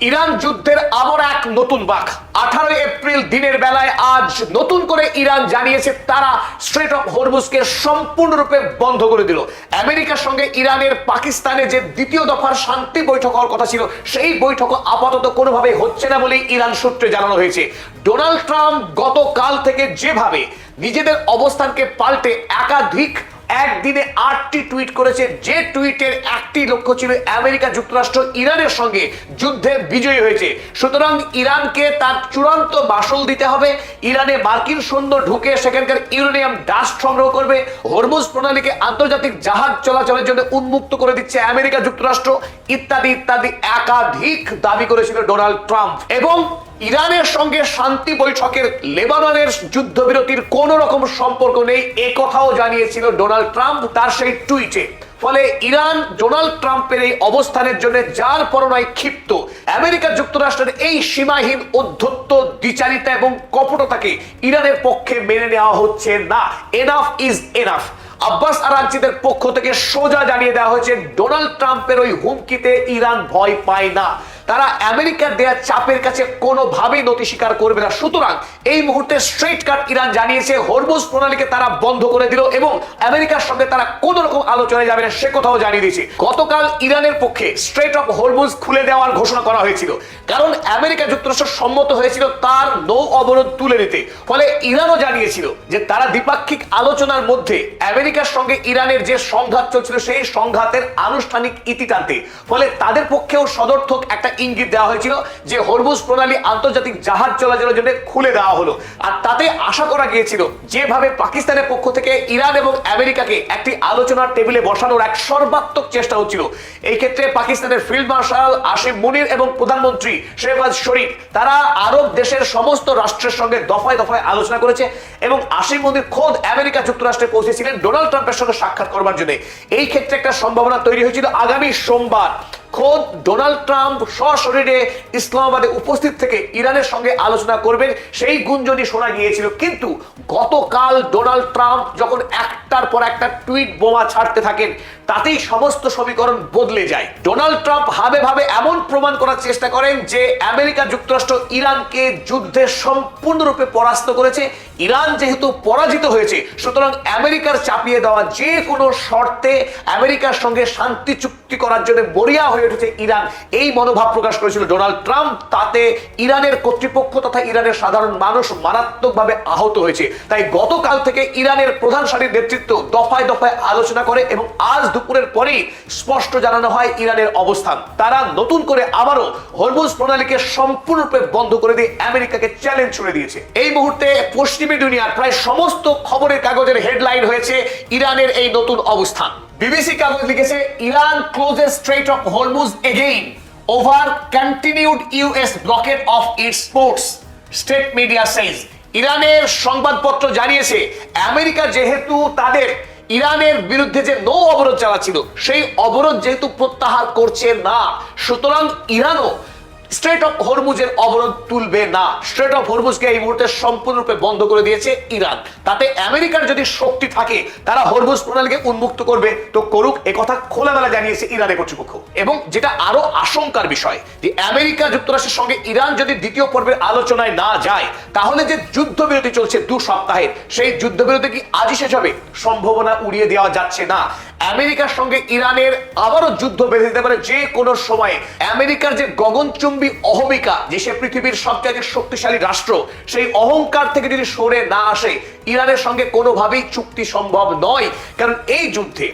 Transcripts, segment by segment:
Iran যুদ্ধের আবার এক নতুন বাঁক। 18 এপ্রিল দিনের বেলায় আজ নতুন করে ইরান জানিয়েছে তারা স্ট্রেট অফ হরমুজকে সম্পূর্ণরূপে বন্ধ করে দিল। আমেরিকার সঙ্গে ইরানের পাকিস্তানে যে দ্বিতীয় দফার শান্তি বৈঠক হওয়ার কথা ছিল, সেই বৈঠক আপাতত কোনোভাবে হচ্ছে না বলেই ইরান সূত্রে জানানো হয়েছে। ডোনাল্ড ট্রাম্প গতকাল থেকে যেভাবে নিজেদের অবস্থানকে পাল্টে একাধিক একদিনে 8টি টুইট করেছে, যে টুইটের একটি লক্ষ্য ছিল আমেরিকা যুক্তরাষ্ট্র ইরানের সঙ্গে যুদ্ধে বিজয়ী হয়েছে, সুতরাং ইরানকে তার চূড়ান্ত মাশুল দিতে হবে। ইরানে মার্কিন সৈন্য ঢুকে সেখানকার ইউরেনিয়াম ডাস্ট সংগ্রহ করবে, হরমুজ প্রণালীকে আন্তর্জাতিক জাহাজ চলাচলের জন্য উন্মুক্ত করে দিচ্ছে আমেরিকা যুক্তরাষ্ট্র, ইত্যাদি ইত্যাদি একাধিক দাবি করেছিল ডোনাল্ড ট্রাম্প। এবং ইরানের সঙ্গে শান্তি বৈঠকের লেবাননের যুদ্ধবিরতির কোন রকম সম্পর্ক নেই এ কথাও জানিয়েছিল ডোনাল্ড ট্রাম্প তার সেই টুইটে। ফলে ইরান ডোনাল্ড ট্রাম্পের এই অবস্থানের জন্য যার পরনায় ক্ষিপ্ত। আমেরিকা যুক্তরাষ্ট্রের এই সীমাহীন অধ্যত্ত, দ্বিচারিতা এবং কপটতাকে ইরানের পক্ষে মেনে নেওয়া হচ্ছে না। Enough is enough. আব্বাস আরাগচিদের পক্ষ থেকে সোজা জানিয়ে দেওয়া হয়েছে ডোনাল্ড ট্রাম্পের ওই হুমকিতে ইরান ভয় পায় না, তারা আমেরিকার দেয়া চাপের কাছে কোনোভাবেই নতি স্বীকার করবে না। সুতরাং এই মুহূর্তে স্ট্রেট কাট ইরান জানিয়েছে হরমুজ প্রণালীকে তারা বন্ধ করে দিল এবং আমেরিকার সঙ্গে তারা কোন রকম আলোচনায় যাবে না সে কথাও জানিয়ে দিয়েছে। গতকাল ইরানের পক্ষে স্ট্রেট অফ হরমুজ খুলে দেওয়ার ঘোষণা করা হয়েছিল, কারণ আমেরিকা যুক্তরাষ্ট্র সম্মত হয়েছিল তার নৌ অবরোধ তুলে নিতে। ফলে ইরানও জানিয়েছিল যে তারা দ্বিপাক্ষিক আলোচনার মধ্যে আমেরিকার সঙ্গে ইরানের যে সংঘাত চলছিল সেই সংঘাতের আনুষ্ঠানিক ইতি টানতে। ফলে তাদের পক্ষেও সদর্থক একটা ইঙ্গিত দেওয়া হয়েছিল যে হরমুজ প্রণালী আন্তর্জাতিক জাহাজ চলাচলের জন্য খুলে দেওয়া হলো। আর তাতে আশা করা গিয়েছিল যেভাবে পাকিস্তানের পক্ষ থেকে ইরান এবং আমেরিকাকে একটি আলোচনার টেবিলে বসানোর এক সর্বাত্মক চেষ্টা হচ্ছিল, এই ক্ষেত্রে পাকিস্তানের ফিল্ড মার্শাল আসিফ মুনির এবং প্রধানমন্ত্রী শেহবাজ শরীফ তারা আরব দেশের সমস্ত রাষ্ট্রের সঙ্গে দফায় দফায় আলোচনা করেছে এবং আসিফ মুনির খোদ আমেরিকা যুক্তরাষ্ট্রে পৌঁছেছিলেন ডোনাল্ড ট্রাম্পের সঙ্গে সাক্ষাৎ করবার জন্য। এই ক্ষেত্রে একটা সম্ভাবনা তৈরি হয়েছিল আগামী সোমবার খোদ ডোনাল্ড ট্রাম্প সশরীরে ইসলামাবাদে উপস্থিত থেকে ইরানের সঙ্গে আলোচনা করবেন, সেই গুঞ্জনই শোনা গিয়েছিল। কিন্তু গতকাল ডোনাল্ড ট্রাম্প যখন একটার পর একটা টুইট বোমা ছাড়তে থাকেন, তাতেই সমস্ত সমীকরণ বদলে যায়। ডোনাল্ড ট্রাম্প ভাবে ভাবে এমন প্রমাণ করার চেষ্টা করেন যে আমেরিকা যুক্তরাষ্ট্র ইরানকে যুদ্ধে সম্পূর্ণরূপে পরাস্ত করেছে। ইরান যেহেতু পরাজিত হয়েছে, সুতরাং আমেরিকার চাপিয়ে দেওয়া যে কোনো শর্তে আমেরিকার সঙ্গে শান্তি চুক্তি করার জন্য মরিয়া হয়ে উঠেছে ইরান, এই মনোভাব প্রকাশ করেছিল ডোনাল্ড ট্রাম্প। তাতে ইরানের কর্তৃপক্ষ তথা ইরানের সাধারণ মানুষ মারাত্মকভাবে আহত হয়েছে। তাই গতকাল থেকে ইরানের প্রধান সারির নেতৃত্ব দফায় দফায় আলোচনা করে এবং আজ দুপুরের পরেই স্পষ্ট জানানো হয় ইরানের অবস্থান। তারা নতুন করে আবারও হরমুজ প্রণালীকে সম্পূর্ণরূপে বন্ধ করে দিয়ে আমেরিকাকে চ্যালেঞ্জ ছুড়ে দিয়েছে। এই মুহূর্তে পশ্চিমী দুনিয়ার প্রায় সমস্ত খবরের কাগজের হেডলাইন হয়েছে ইরানের এই নতুন অবস্থান। বিবিসি কাগজ লিখেছে Iran closes strait of Hormuz again over continued US blockade of its ports, state media says. ইরানের সংবাদপত্র জানিয়েছে আমেরিকা যেহেতু তাদের ইরানের বিরুদ্ধে যে নৌ অবরোধ চালাচ্ছিল সেই অবরোধ যেহেতু প্রত্যাহার করছে না, সুতরাং ইরানও স্ট্রেট অফ হরমুজের অবরোধ তুলবে না। স্ট্রেট অফ হরমুজকে এই মুহূর্তে সম্পূর্ণরূপে বন্ধ করে দিয়েছে ইরান। তাতে আমেরিকার যদি শক্তি থাকে তারা হরমুজ প্রণালীকে উন্মুক্ত করবে তো করুক, একথা খোলামেলা জানিয়েছে ইরানের কর্তৃপক্ষ। এবং যেটা আরো আশঙ্কার বিষয় যে আমেরিকা যুক্তরাষ্ট্রের সঙ্গে ইরান যদি দ্বিতীয় পর্বের আলোচনায় না যায়, তাহলে যে যুদ্ধবিরতি চলছে 2 সপ্তাহের, সেই যুদ্ধবিরতি কি আজই শেষ হবে? সম্ভাবনা উড়িয়ে দেওয়া যাচ্ছে না। আমেরিকার সঙ্গে ইরানের আবারও যুদ্ধ বেঁধে দিতে পারে যে কোনো সময়ে। আমেরিকার যে গগনচুম্বী অহমিকা যে সে পৃথিবীর সবচেয়ে শক্তিশালী রাষ্ট্র, সেই অহংকার থেকে যদি সরে না আসে, ইরানের সঙ্গে কোনোভাবেই চুক্তি সম্ভব নয়। কারণ এই যুদ্ধে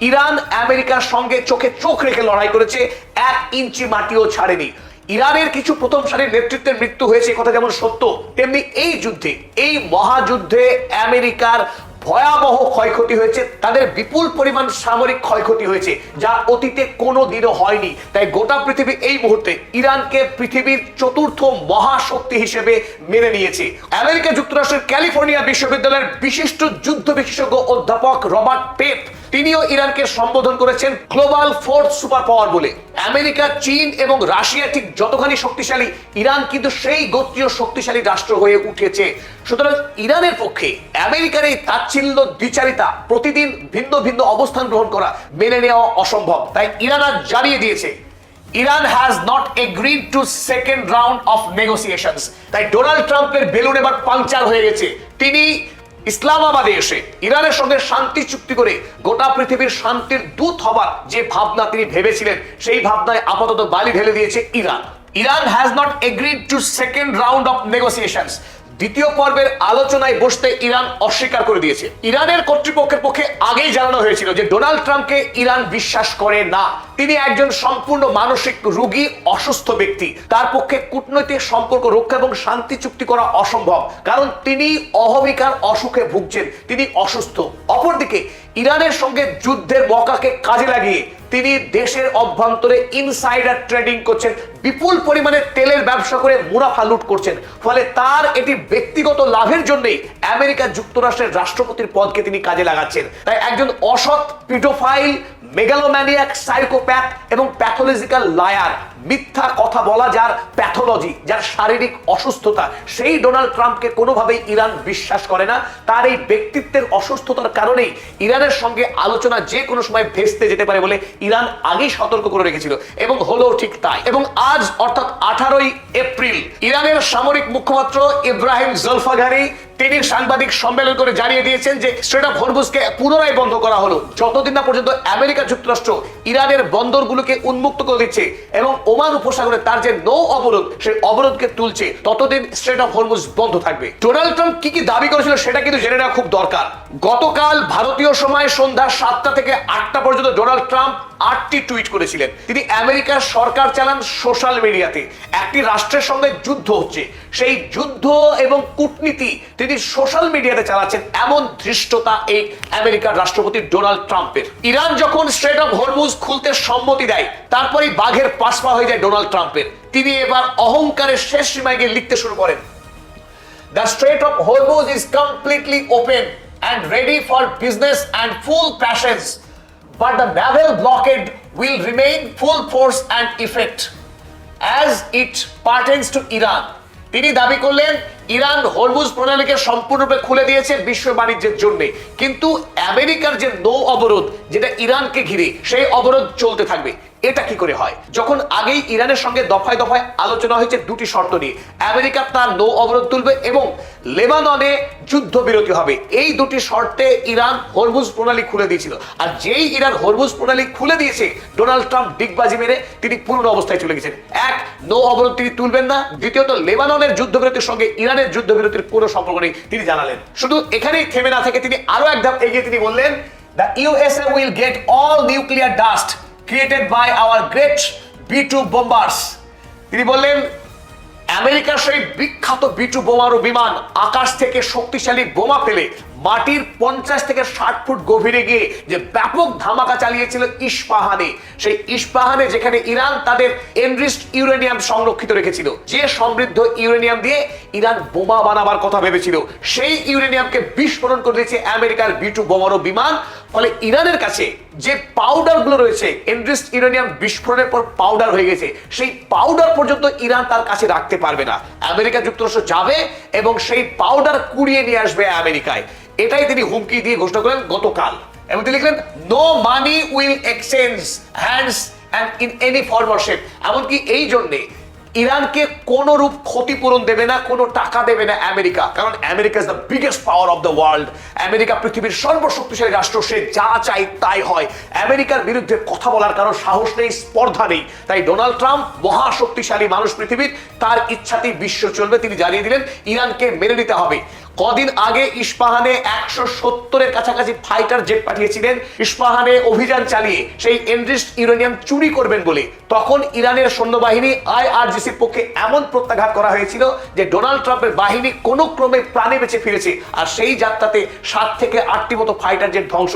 ইরান আমেরিকার সঙ্গে চোখে চোখ রেখে লড়াই করেছে, 1 ইঞ্চি মাটিও ছাড়েনি। ইরানের কিছু প্রথম সারির নেতৃত্বের মৃত্যু হয়েছে, কথা যেমন সত্য, তেমনি এই যুদ্ধে, এই মহাযুদ্ধে আমেরিকার ভয়াবহ ক্ষয়ক্ষতি হয়েছে, তাদের বিপুল পরিমাণ সামরিক ক্ষয়ক্ষতি হয়েছে, যা অতীতে কোনোদিনও হয়নি। তাই গোটা পৃথিবী এই মুহূর্তে ইরানকে পৃথিবীর 4র্থ মহাশক্তি হিসেবে মেনে নিয়েছে। আমেরিকা যুক্তরাষ্ট্রের ক্যালিফোর্নিয়া বিশ্ববিদ্যালয়ের বিশিষ্ট যুদ্ধ বিশেষজ্ঞ অধ্যাপক রবার্ট পেপ তিনিও ইরানকে সম্বোধন করেছেন গ্লোবাল 4th সুপার পাওয়ার বলে। আমেরিকা, চীন এবং রাশিয়া ঠিক যতখানি শক্তিশালী, ইরান কিন্তু সেই গোত্রীয় শক্তিশালী রাষ্ট্র হয়ে উঠেছে। সুতরাং ইরানের পক্ষে আমেরিকার এই তাচ্ছিল্য, দ্বিচারিতা, প্রতিদিন ভিন্ন ভিন্ন অবস্থান গ্রহণ করা মেনে নেওয়া অসম্ভব। তাই ইরান আজ জানিয়ে দিয়েছে Iran has not agreed two second round of negotiations. তাই ডোনাল্ড ট্রাম্পের বেলুন এবার পাংচার হয়ে গেছে। তিনি ইসলামাবাদে এসে ইরানের সঙ্গে শান্তি চুক্তি করে গোটা পৃথিবীর শান্তির দূত হবার যে ভাবনা তিনি ভেবেছিলেন, সেই ভাবনায় আপাতত বালি ঢেলে দিয়েছে Iran. Iran has not agreed two second round of negotiations. দ্বিতীয় পর্বের আলোচনায় বসতে ইরান অস্বীকার করে দিয়েছে। ইরানের কর্তৃপক্ষের পক্ষে আগেই জানানো হয়েছিল যে ডোনাল্ড ট্রাম্পকে ইরান বিশ্বাস করে না। তিনি একজন সম্পূর্ণ মানসিক রোগী, অসুস্থ ব্যক্তি। তার পক্ষে কূটনৈতিক সম্পর্ক রক্ষা এবং শান্তি চুক্তি করা অসম্ভব, কারণ তিনি অহমিকার অসুখে ভুগছেন, তিনি অসুস্থ। অপরদিকে ইরানের সঙ্গে যুদ্ধের মকাকে কাজে লাগিয়ে তিনি দেশের অভ্যন্তরে ইনসাইডার ট্রেডিং করছেন, বিপুল পরিমাণে তেলের ব্যবসা করে মুনাফা লুট করছেন। ফলে তার এটি ব্যক্তিগত লাভের জন্যই আমেরিকা যুক্তরাষ্ট্রের রাষ্ট্রপতির পদকে তিনি কাজে লাগাচ্ছেন। তাই একজন অসৎ পিডোফাইল, মেগালোম্যানিয়াক, সাইকোপ্যাথ এবং প্যাথোলজিক্যাল লায়ার, মিথ্যা কথা বলা যার প্যাথোলজি, যার শারীরিক অসুস্থতা, সেই ডোনাল্ড ট্রাম্পকে কোনোভাবেই ইরান বিশ্বাস করে না। তার এই ব্যক্তিত্বের অসুস্থতার কারণেই ইরানের সঙ্গে আলোচনা যে কোনো সময় ভেস্তে যেতে পারে বলে ইরান আগেই সতর্ক করে রেখেছিল, এবং হলো ঠিক তাই। এবং আজ অর্থাৎ 18ই এপ্রিল ইরানের সামরিক মুখপাত্র ইব্রাহিম জলফাঘারি তিনি সাংবাদিক সম্মেলন করে জানিয়ে দিয়েছেন যে স্ট্রেট অফ হরমুজকে পুনরায় বন্ধ করা হলো, যতদিন না পর্যন্ত আমেরিকা যুক্তরাষ্ট্র ইরানের বন্দরগুলোকে উন্মুক্ত করে দিচ্ছে এবং ওমান উপসাগরে তার যে নৌ অবরোধ, সেই অবরোধকে তুলছে, ততদিন স্ট্রেট অফ হরমুজ বন্ধ থাকবে। ডোনাল্ড ট্রাম্প কি দাবি করেছিল সেটা কিন্তু জেনে নেওয়া খুব দরকার। গতকাল ভারতীয় সময় সন্ধ্যা 7টা থেকে 8টা পর্যন্ত ডোনাল্ড ট্রাম্প 8টি টুইট করেছিলেন। তিনি আমেরিকার সরকার চালান সোশ্যাল মিডিয়াতে। একটি রাষ্ট্রের সঙ্গে যুদ্ধ হচ্ছে, সেই যুদ্ধ এবং কূটনীতি তিনি সোশ্যাল মিডিয়াতে চালাচ্ছেন, এমন ধৃষ্টতা এই আমেরিকার রাষ্ট্রপতি ডোনাল্ড ট্রাম্পের। ইরান যখন স্ট্রেট অফ হরমুজ খুলতে সম্মতি দেয়, তারপরেই বাঘের পাশপা হয়ে যায় ডোনাল্ড ট্রাম্পের। তিনি এবার অহংকারের শেষ সীমায় গিয়ে লিখতে শুরু করেন, the straight of Hormuz is completely open and ready for business and full passions, but the naval blockade will remain full force and effect as it pertains to Iran. তিনি দাবি করলেন ইরান হরমুজ প্রণালীকে সম্পূর্ণরূপে খুলে দিয়েছে বিশ্ব বাণিজ্যের জন্য, কিন্তু আমেরিকার যে নৌ অবরোধ, যেটা ইরানকে ঘিরে, সেই অবরোধ চলতে থাকবে। এটা কি করে হয়, যখন আগেই ইরানের সঙ্গে দফায় দফায় আলোচনা হয়েছে দুটি শর্ত নিয়ে? আমেরিকা তার নৌ অবরোধ তুলবে এবং লেবাননে যুদ্ধবিরতি হবে। এই দুটি শর্তে ইরান হরমুজ প্রণালী খুলে দিয়েছিল। আর যেই ইরান হরমুজ প্রণালী খুলে দিয়েছে, ডোনাল্ড ট্রাম্প ডিগবাজি মেরে তিনি পুরনো অবস্থায় চলে গেছেন। এক, নৌ অবরোধ তিনি তুলবেন না। দ্বিতীয়ত, লেবাননের যুদ্ধবিরতির সঙ্গে ইরানের যুদ্ধবিরতির কোনো সম্পর্ক নেই তিনি জানালেন। শুধু এখানেই থেমে না থেকে তিনি আরো এক ধাপ এগিয়ে তিনি বললেন, the USA will get all nuclear dust created by our great B2 bombers. তিনি বললেন আমেরিকার সেই বিখ্যাত B2 বোমারু বিমান আকাশ থেকে শক্তিশালী বোমা ফেলে মাটির 50 থেকে 60 ফুট গভীরে গিয়ে যে ব্যাপক ধামাকা চালিয়েছিল ইস্পাহানে, সেই ইস্পাহানে যেখানে ইরান তাদের এনরিচড ইউরেনিয়াম সংরক্ষিত রেখেছিল, যে সমৃদ্ধ ইউরেনিয়াম দিয়ে ইরান বোমা বানাবার কথা ভেবেছিল, সেই ইউরেনিয়ামকে বিস্ফোরণ করে দিয়েছে আমেরিকার B2 বোমারু বিমান। ফলে ইরানের কাছে যে পাউডার গুলো রয়েছে, এনরিচড ইউরেনিয়াম বিস্ফোরণের পর পাউডার হয়ে গেছে, সেই পাউডার পর্যন্ত ইরান তার কাছে রাখতে পারবে না। আমেরিকা যুক্তরাষ্ট্র যাবে এবং সেই পাউডার কুড়িয়ে নিয়ে আসবে আমেরিকায়। এটাই তিনি হুমকি দিয়ে ঘোষণা করেন গতকাল। এবং তিনি লিখলেন, no money will exchange hands and in any form or shape. এমনকি এই জন্যে ইরানকে কোন রূপ ক্ষতিপূরণ দেবে না, কোনো টাকা দেবে না আমেরিকা, কারণ America is the biggest power of the world. America পৃথিবীর সর্বশক্তিশালী রাষ্ট্র, সে যা চাই তাই হয়। আমেরিকার বিরুদ্ধে কথা বলার কারো সাহস নেই, স্পর্ধা নেই। তাই ডোনাল্ড ট্রাম্প মহাশক্তিশালী মানুষ পৃথিবীর, তার ইচ্ছাতেই বিশ্ব চলবে। তিনি জানিয়ে দিলেন ইরানকে মেনে নিতে হবে। কদিন আগে ইস্পাহানে 170-এর কাছাকাছি ফাইটার জেট পাঠিয়েছিলেন ইস্পাহানে অভিযান চালিয়ে সেই এনরিচড ইউরেনিয়াম চুরি করবেন বলে। তখন ইরানের সৈন্যবাহিনী IRGCর পক্ষে এমন প্রত্যাঘাত করা হয়েছিল যে ডোনাল্ড ট্রাম্পের বাহিনী কোনো ক্রমে প্রাণে বেঁচে ফিরেছে। আর সেই যাত্রাতে 7 থেকে 8টি মতো ফাইটার জেট ধ্বংস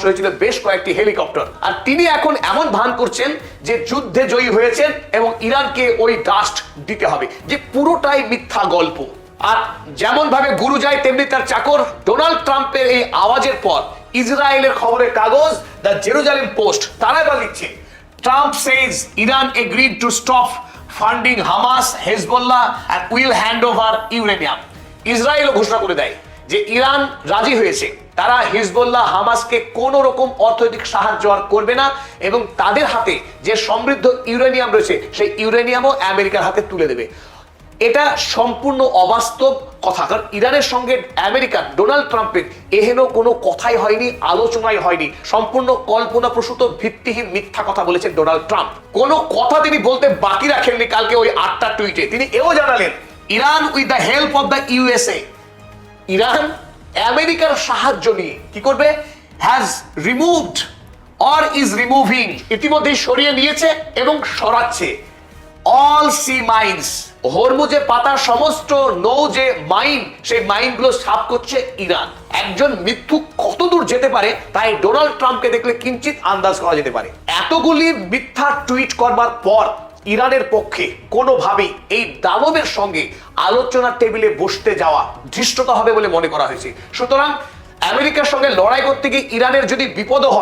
হয়েছিল বেশ কয়েকটি হেলিকপ্টার। আর তিনি এখন এমন ভান করছেন যে যুদ্ধে জয়ী হয়েছেন এবং ইরানকে ওই ডাস্ট দিতে হবে, যে পুরোটাই মিথ্যা গল্প। আর যেমন ভাবে গুরু যায় তেমনি তার চাকর। ডোনাল্ড ট্রাম্পের এই আওয়াজের পর ইসরায়েলের খবরের কাগজ দ্য জেরুজালেম পোস্ট তারা এবার লিখছে, Trump says Iran agreed to stop funding Hamas, Hezbollah and will hand over uranium. ইসরায়েলও ঘোষণা করে দেয় যে ইরান রাজি হয়েছে তারা হিজবুল্লাহ হামাসকে কোনো রকম অর্থনৈতিক সাহায্য আর করবে না এবং তাদের হাতে যে সমৃদ্ধ ইউরেনিয়াম রয়েছে সেই ইউরেনিয়ামও আমেরিকার হাতে তুলে দেবে। এটা সম্পূর্ণ অবাস্তব কথা, কারণ ইরানের সঙ্গে আমেরিকার ডোনাল্ড ট্রাম্পের এহেন কোনো কথাই হয়নি, আলোচনাই হয়নি, সম্পূর্ণ কল্পনাপ্রসূত ভিত্তিহীন মিথ্যা কথা বলেছেন ডোনাল্ড ট্রাম্প। কোনো কথা তিনি বলতে বাকি রাখেননি। কালকে ওই 8টা টুইটে তিনি এও জানালেন, Iran with the help of the USA, Iran আমেরিকার সাহায্য নিয়ে কি করবে, has removed or is removing, ইতিমধ্যে সরিয়ে নিয়েছে এবং সরাচ্ছে অল সি মাইন্স, হরমুজে পাতা সমস্ত নৌ যে মাইন, সেই মাইনগুলো সাফ করছে ইরান। একজন মিথ্যুক কত দূর যেতে পারে তাই ডোনাল্ড ট্রাম্পকে দেখলে কিঞ্চিত আন্দাজ করা যেতে পারে। এতগুলি মিথ্যা টুইট করবার পর ইরানের পক্ষে কোনোভাবেই এই দানবের সঙ্গে আলোচনার টেবিলে বসতে যাওয়া ধৃষ্টতা হবে বলে মনে করা হয়েছে। সুতরাং আমেরিকার সঙ্গে লড়াই করতে গিয়ে ইরানের যদি বিপদ হয়